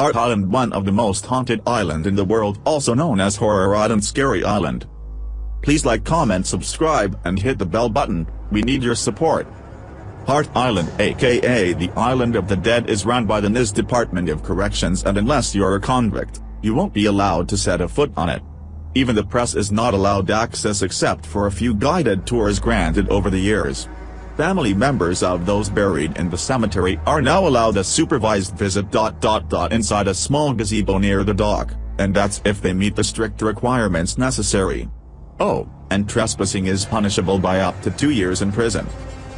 Hart Island, one of the most haunted islands in the world, also known as Horror Island, Scary Island. Please like, comment, subscribe, and hit the bell button. We need your support. Hart Island, aka the Island of the Dead, is run by the NYS Department of Corrections, and unless you're a convict, you won't be allowed to set a foot on it. Even the press is not allowed access except for a few guided tours granted over the years. Family members of those buried in the cemetery are now allowed a supervised visit. Inside a small gazebo near the dock, and that's if they meet the strict requirements necessary. Oh, and trespassing is punishable by up to 2 years in prison.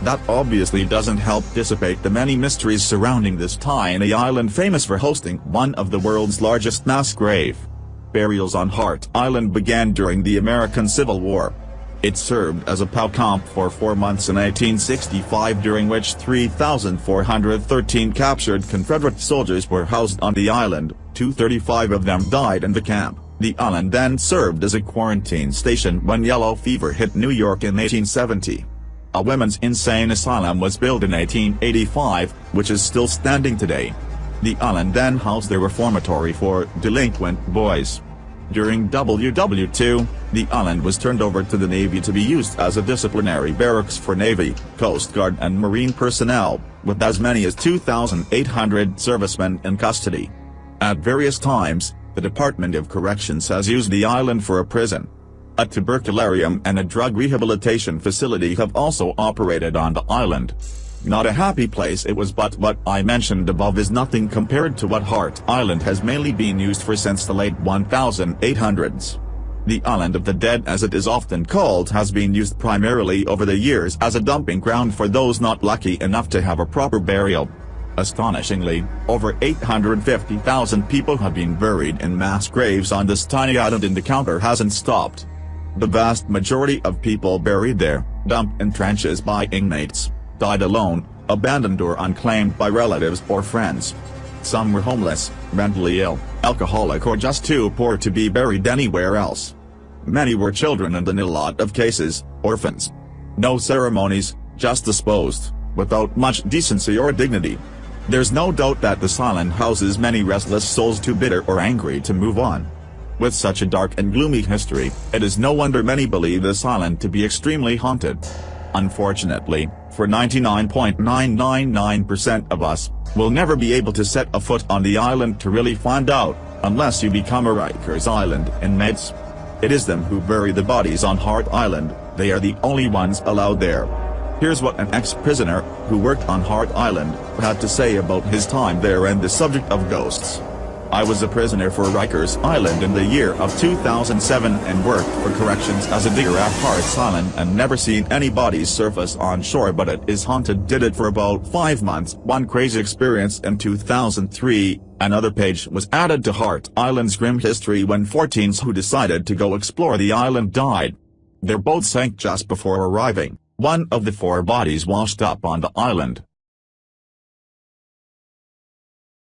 That obviously doesn't help dissipate the many mysteries surrounding this tiny island, famous for hosting one of the world's largest mass grave burials on Hart Island, began during the American Civil War. It served as a POW camp for 4 months in 1865, during which 3,413 captured Confederate soldiers were housed on the island. 235 of them died in the camp. The island then served as a quarantine station when yellow fever hit New York in 1870. A women's insane asylum was built in 1885, which is still standing today. The island then housed a reformatory for delinquent boys. During WW II, the island was turned over to the Navy to be used as a disciplinary barracks for Navy, Coast Guard and Marine personnel, with as many as 2,800 servicemen in custody. At various times, the Department of Corrections has used the island for a prison. A tubercularium and a drug rehabilitation facility have also operated on the island. Not a happy place it was, but what I mentioned above is nothing compared to what Hart Island has mainly been used for since the late 1800s. The Island of the Dead, as it is often called, has been used primarily over the years as a dumping ground for those not lucky enough to have a proper burial. Astonishingly, over 850,000 people have been buried in mass graves on this tiny island, and the counter hasn't stopped. The vast majority of people buried there, dumped in trenches by inmates, died alone, abandoned or unclaimed by relatives or friends. Some were homeless, mentally ill, alcoholic, or just too poor to be buried anywhere else. Many were children, and in a lot of cases, orphans. No ceremonies, just disposed, without much decency or dignity. There's no doubt that this island houses many restless souls too bitter or angry to move on. With such a dark and gloomy history, it is no wonder many believe this island to be extremely haunted. Unfortunately, for 99.999% of us, we'll never be able to set a foot on the island to really find out, unless you become a Rikers Island inmates. It is them who bury the bodies on Hart Island. They are the only ones allowed there. Here's what an ex-prisoner, who worked on Hart Island, had to say about his time there and the subject of ghosts. I was a prisoner for Rikers Island in the year of 2007 and worked for corrections as a digger at Hart Island, and never seen any bodies surface on shore, but it is haunted. Did it for about 5 months. One crazy experience in 2003, another page was added to Hart Island's grim history when 14s who decided to go explore the island died. Their boat sank just before arriving. One of the 4 bodies washed up on the island.